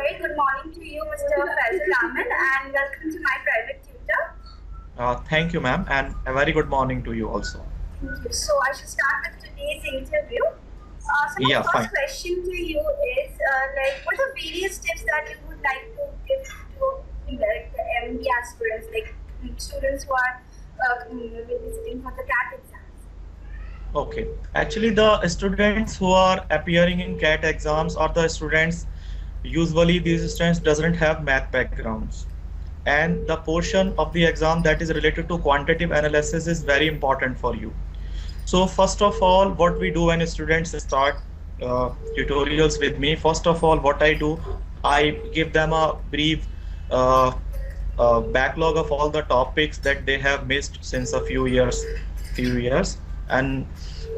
very good morning to you, Mr. Faizal Ahmad, and welcome to my private tutor. Thank you, ma'am, and a very good morning to you also. Thank you. So I should start with today's interview. So my Yeah, first fine. question to you is, what are various tips that you would like to give to the MBA aspirants, like students who are will be sitting for the CAT exams? Okay. Actually, the students who are appearing in CAT exams are the students, usually these students doesn't have math backgrounds. And the portion of the exam that is related to quantitative analysis is very important for you. So first of all, what we do when students start tutorials with me, first of all, what I do, I give them a brief uh, backlog of all the topics that they have missed since a few years, and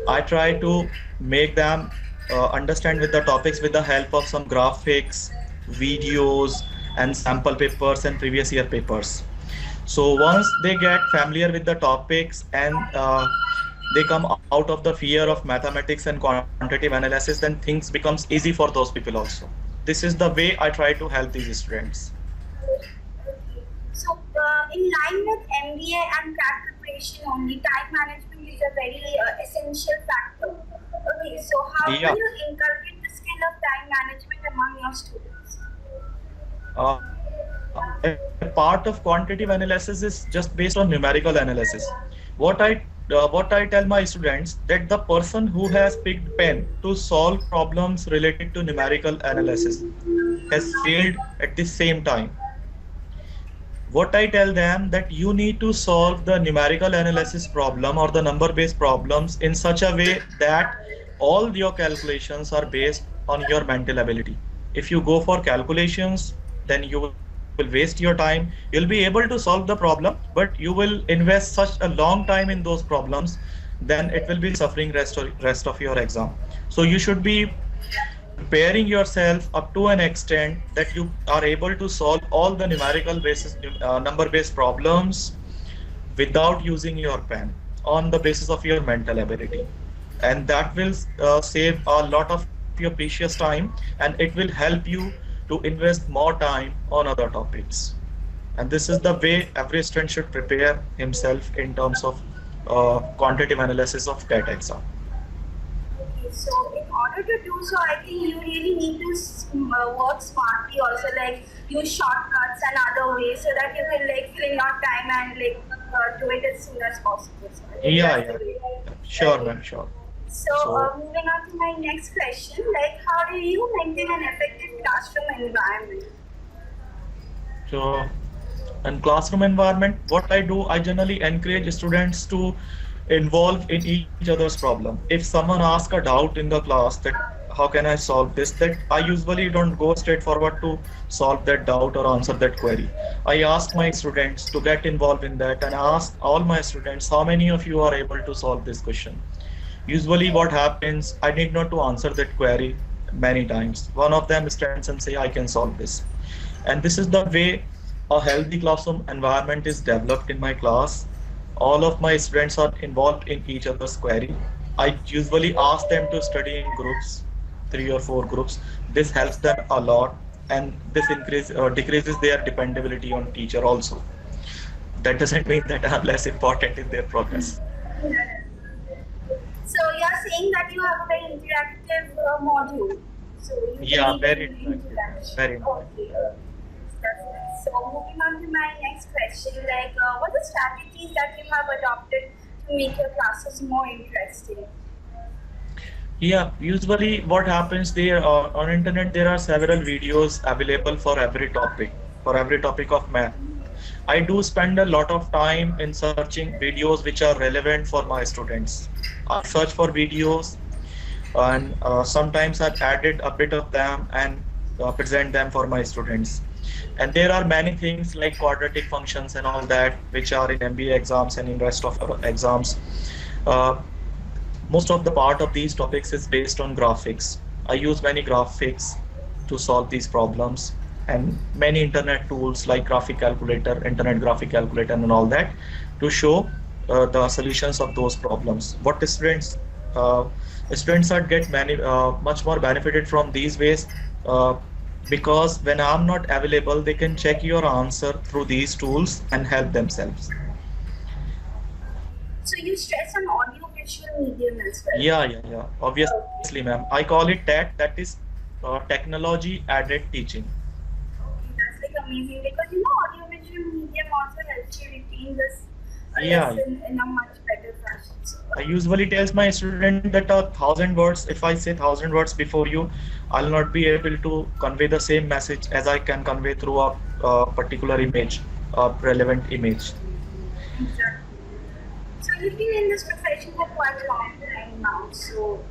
I try to make them understand with the topics with the help of some graphics, videos, and sample papers and previous year papers. So once they get familiar with the topics and they come out of the fear of mathematics and quantitative analysis, then things becomes easy for those people also. This is the way I try to help these students. Okay. So, in line with MBA and CAT preparation only, time management is a very essential factor. Okay, so how do Yeah. you inculcate the skill of time management among your students? A part of quantitative analysis is just based on numerical analysis. What I what I tell my students that the person who has picked pen to solve problems related to numerical analysis has failed at the same time. What I tell them that you need to solve the numerical analysis problem or the number based problems in such a way that all your calculations are based on your mental ability. If you go for calculations, then you will waste your time. You'll be able to solve the problem, but you will invest such a long time in those problems, then it will be suffering rest of your exam. So you should be preparing yourself up to an extent that you are able to solve all the numerical basis number based problems without using your pen, on the basis of your mental ability, and that will save a lot of your precious time, and it will help you to invest more time on other topics. And this is the way every student should prepare himself in terms of quantitative analysis of CAT exam. Okay, so in order to do so, I think you really need to work smartly also, like use shortcuts and other ways so that you can like fill your time and do it as soon as possible. So I think Yeah, that's the yeah, way. sure, Okay. ma'am, sure. So So moving on to my next question, like how do you maintain an effective classroom environment? So, in classroom environment, what I do, I generally encourage students to involve in each other's problem. If someone asks a doubt in the class that how can I solve this, that I usually don't go straight forward to solve that doubt or answer that query. I ask my students to get involved in that, and I ask all my students, how many of you are able to solve this question? Usually what happens, I need not to answer that query many times. One of them stands and say, I can solve this. And this is the way a healthy classroom environment is developed in my class. All of my students are involved in each other's query. I usually ask them to study in groups, 3 or 4 groups. This helps them a lot, and this decreases their dependability on teacher also. That doesn't mean that I'm less important in their progress. So you're saying that you have a very interactive module. So you can Yeah, even very do interactive. interaction. Very interactive. Okay. That's nice. So moving on to my next question, what are strategies that you have adopted to make your classes more interesting? Yeah, usually what happens there on internet, there are several videos available for every topic of math. I do spend a lot of time in searching videos which are relevant for my students. I search for videos, and sometimes I've added a bit of them and present them for my students. And there are many things like quadratic functions and all that, which are in MBA exams and in rest of our exams. Uh, Most of the part of these topics is based on graphics. I use many graphics to solve these problems, and many internet tools like graphic calculator, internet graphic calculator, and all that to show the solutions of those problems. What uh, students are get many much more benefited from these ways. Uh, because when I'm not available, they can check your answer through these tools and help themselves. So you stress on audio visual medium as well. Yeah. Obviously, ma'am. I call it TAT, that is technology added teaching. Okay, that's like amazing because you know audiovisual medium also helps you retain this Yeah, lesson in a much better fashion. So, I usually tells my student that 1,000 words, if I say 1,000 words before you, I'll not be able to convey the same message as I can convey through a particular image, a relevant image. exactly. So you've been in this profession for quite a long time now. So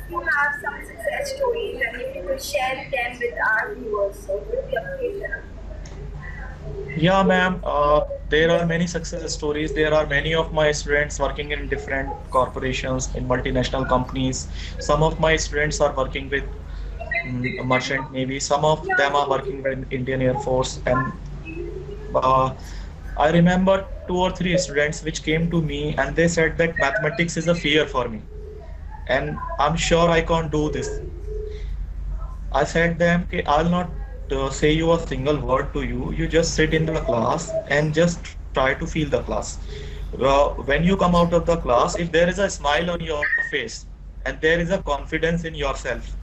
you have some success stories, and if you could share them with our viewers, so it would be appreciated. Yeah, ma'am. There are many success stories. There are many of my students working in different corporations, in multinational companies. Some of my students are working with merchant navy. Some of them are working with Indian Air Force. And uh, I remember two or three students which came to me and they said that mathematics is a fear for me. And I'm sure I can't do this. I said them, okay, I'll not say you a single word to you. You just sit in the class and just try to feel the class. When you come out of the class, if there is a smile on your face and there is a confidence in yourself,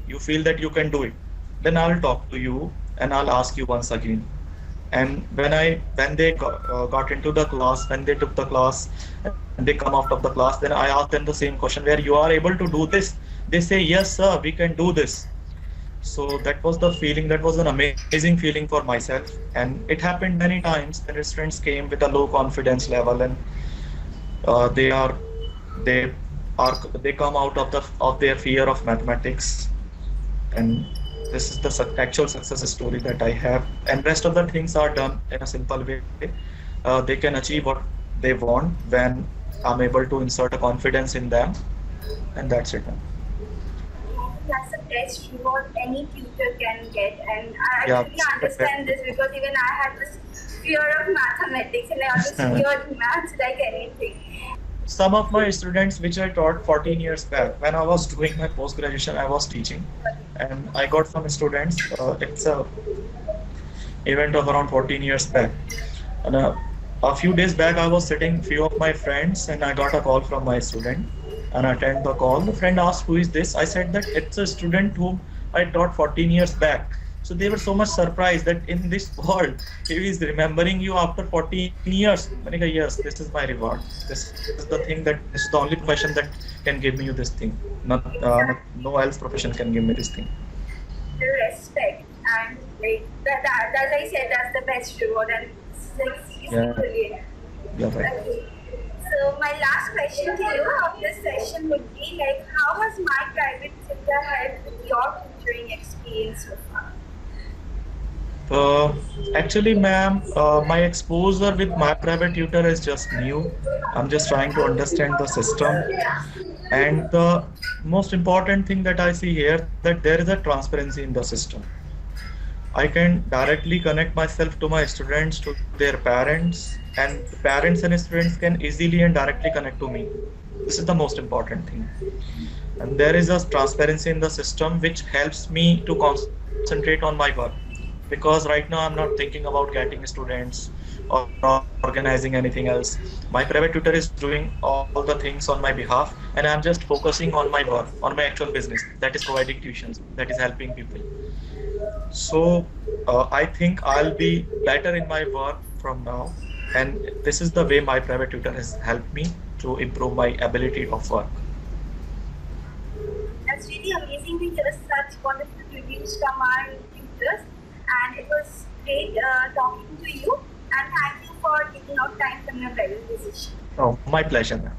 you feel that you can do it, then I'll talk to you and I'll ask you once again. And when they got into the class, when they took the class and they come out of the class, then I asked them the same question where you are able to do this. They say, yes, sir, we can do this. So that was the feeling, that was an amazing feeling for myself. And it happened many times when students came with a low confidence level and they are they they come out of their fear of mathematics. And this is the actual success story that I have. And rest of the things are done in a simple way. They can achieve what they want when I'm able to insert a confidence in them, and that's it. I think that's the best reward any tutor can get, and I Yeah, actually understand this because even I had this fear of mathematics, and I always feared maths like anything. some of my students which I taught 14 years back when I was doing my post graduation, I was teaching, and I got some students. It's a event of around 14 years back, and a few days back I was sitting few of my friends, and I got a call from my student, and I attended the call. The friend asked, "Who is this?" I said that it's a student whom I taught 14 years back. So they were so much surprised that in this world he is remembering you after 14 years. I said, yes, this is my reward. This is the thing, that this is the only profession that can give me you this thing. No else profession can give me this thing. The respect and like that, as I said, that's the best reward, and it's like seriously Yeah, brilliant. yeah, right. Okay. So my last question to you of this session would be like, how has my private tutor helped with your tutoring experience so far? Actually, ma'am, my exposure with my private tutor is just new. I'm just trying to understand the system. And the most important thing that I see here, that there is a transparency in the system. I can directly connect myself to my students, to their parents, and the parents and students can easily and directly connect to me. This is the most important thing. And there is a transparency in the system which helps me to concentrate on my work. Because right now I'm not thinking about getting students or organizing anything else. My private tutor is doing all the things on my behalf, and I'm just focusing on my work, on my actual business, that is providing tuitions, that is helping people. So I think I'll be better in my work from now, and this is the way my private tutor has helped me to improve my ability of work. That's really amazing to hear such wonderful reviews from our tutors, and it was great talking to you. And thank you for taking out time from your very busy schedule. Oh, my pleasure, ma'am.